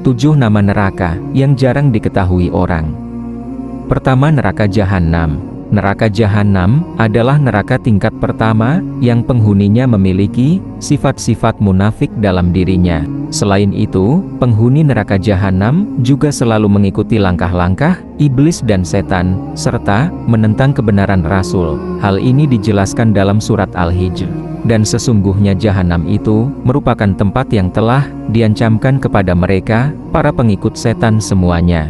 7 nama neraka yang jarang diketahui orang. Pertama, neraka Jahanam. Neraka Jahanam adalah neraka tingkat pertama yang penghuninya memiliki sifat-sifat munafik dalam dirinya. Selain itu, penghuni neraka Jahanam juga selalu mengikuti langkah-langkah iblis dan setan, serta menentang kebenaran Rasul. Hal ini dijelaskan dalam surat Al-Hijr. Dan sesungguhnya Jahanam itu merupakan tempat yang telah diancamkan kepada mereka, para pengikut setan semuanya.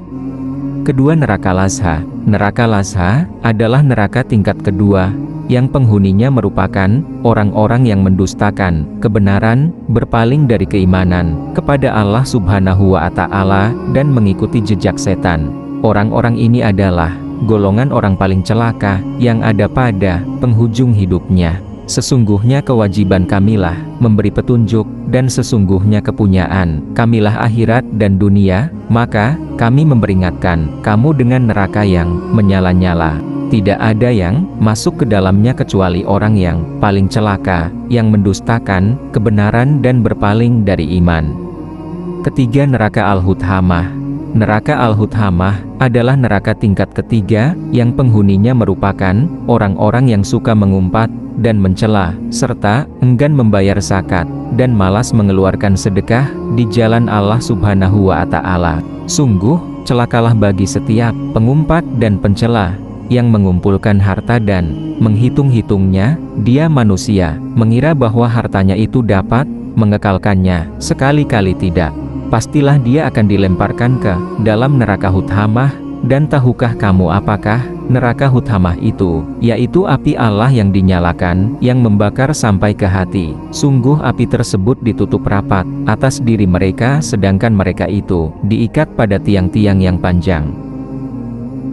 Kedua, neraka Lazha. Neraka Lazha adalah neraka tingkat kedua, yang penghuninya merupakan orang-orang yang mendustakan kebenaran, berpaling dari keimanan kepada Allah Subhanahu wa Ta'ala, dan mengikuti jejak setan. Orang-orang ini adalah golongan orang paling celaka yang ada pada penghujung hidupnya. Sesungguhnya kewajiban kamilah memberi petunjuk, dan sesungguhnya kepunyaan kamilah akhirat dan dunia, maka kami memperingatkan kamu dengan neraka yang menyala-nyala. Tidak ada yang masuk ke dalamnya kecuali orang yang paling celaka, yang mendustakan kebenaran dan berpaling dari iman. Ketiga, neraka Al-Huthamah. Neraka Al-Huthamah adalah neraka tingkat ketiga yang penghuninya merupakan orang-orang yang suka mengumpat dan mencela, serta enggan membayar zakat, dan malas mengeluarkan sedekah di jalan Allah Subhanahu wa Ta'ala. Sungguh, celakalah bagi setiap pengumpat dan pencela yang mengumpulkan harta dan menghitung-hitungnya. Dia manusia, mengira bahwa hartanya itu dapat mengekalkannya, sekali-kali tidak. Pastilah dia akan dilemparkan ke dalam neraka Huthamah. Dan tahukah kamu apakah neraka Huthamah itu? Yaitu api Allah yang dinyalakan, yang membakar sampai ke hati. Sungguh api tersebut ditutup rapat atas diri mereka, sedangkan mereka itu diikat pada tiang-tiang yang panjang.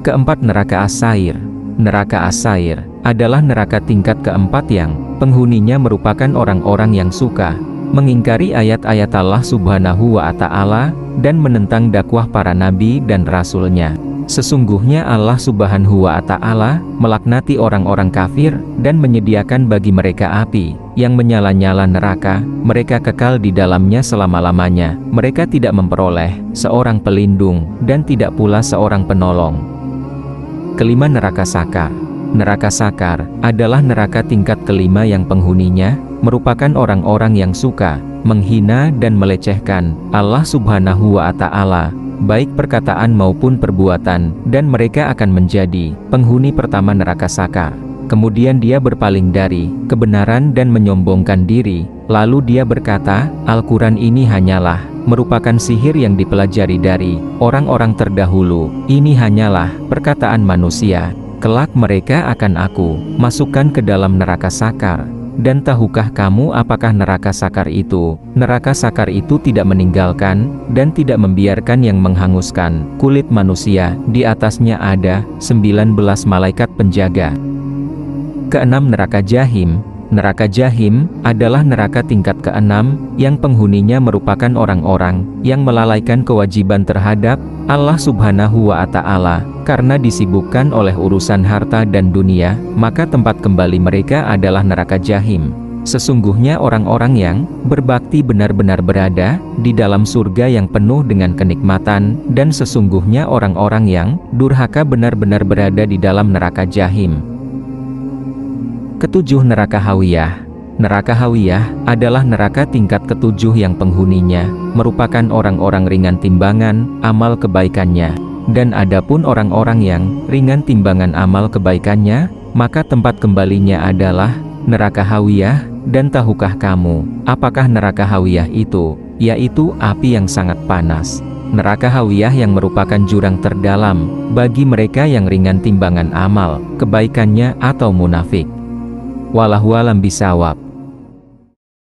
Keempat, neraka As-Sair. Neraka As-Sair adalah neraka tingkat keempat yang penghuninya merupakan orang-orang yang suka mengingkari ayat-ayat Allah Subhanahu wa Ta'ala, dan menentang dakwah para nabi dan rasulnya. Sesungguhnya Allah Subhanahu wa Ta'ala melaknati orang-orang kafir, dan menyediakan bagi mereka api yang menyala-nyala neraka. Mereka kekal di dalamnya selama-lamanya. Mereka tidak memperoleh seorang pelindung, dan tidak pula seorang penolong. Kelima, neraka Sakar. Neraka Sakar adalah neraka tingkat kelima yang penghuninya merupakan orang-orang yang suka menghina dan melecehkan Allah Subhanahu wa Ta'ala, baik perkataan maupun perbuatan, dan mereka akan menjadi penghuni pertama neraka Sakar. Kemudian dia berpaling dari kebenaran dan menyombongkan diri, lalu dia berkata, Al-Quran ini hanyalah merupakan sihir yang dipelajari dari orang-orang terdahulu, ini hanyalah perkataan manusia. Kelak mereka akan aku masukkan ke dalam neraka Sakar. Dan tahukah kamu apakah neraka Sakar itu? Neraka Sakar itu tidak meninggalkan dan tidak membiarkan yang menghanguskan kulit manusia. Di atasnya ada 19 malaikat penjaga. Keenam, neraka Jahim. Neraka Jahim adalah neraka tingkat keenam yang penghuninya merupakan orang-orang yang melalaikan kewajiban terhadap Allah Subhanahu wa Ta'ala. Karena disibukkan oleh urusan harta dan dunia, maka tempat kembali mereka adalah neraka Jahim. Sesungguhnya orang-orang yang berbakti benar-benar berada di dalam surga yang penuh dengan kenikmatan, dan sesungguhnya orang-orang yang durhaka benar-benar berada di dalam neraka Jahim. Ketujuh, neraka Hawiyah. Neraka Hawiyah adalah neraka tingkat ketujuh yang penghuninya merupakan orang-orang ringan timbangan amal kebaikannya. Dan adapun orang-orang yang ringan timbangan amal kebaikannya, maka tempat kembalinya adalah neraka Hawiyah. Dan tahukah kamu apakah neraka Hawiyah itu? Yaitu api yang sangat panas. Neraka Hawiyah yang merupakan jurang terdalam bagi mereka yang ringan timbangan amal kebaikannya atau munafik. Wallahu a'lam bishawab.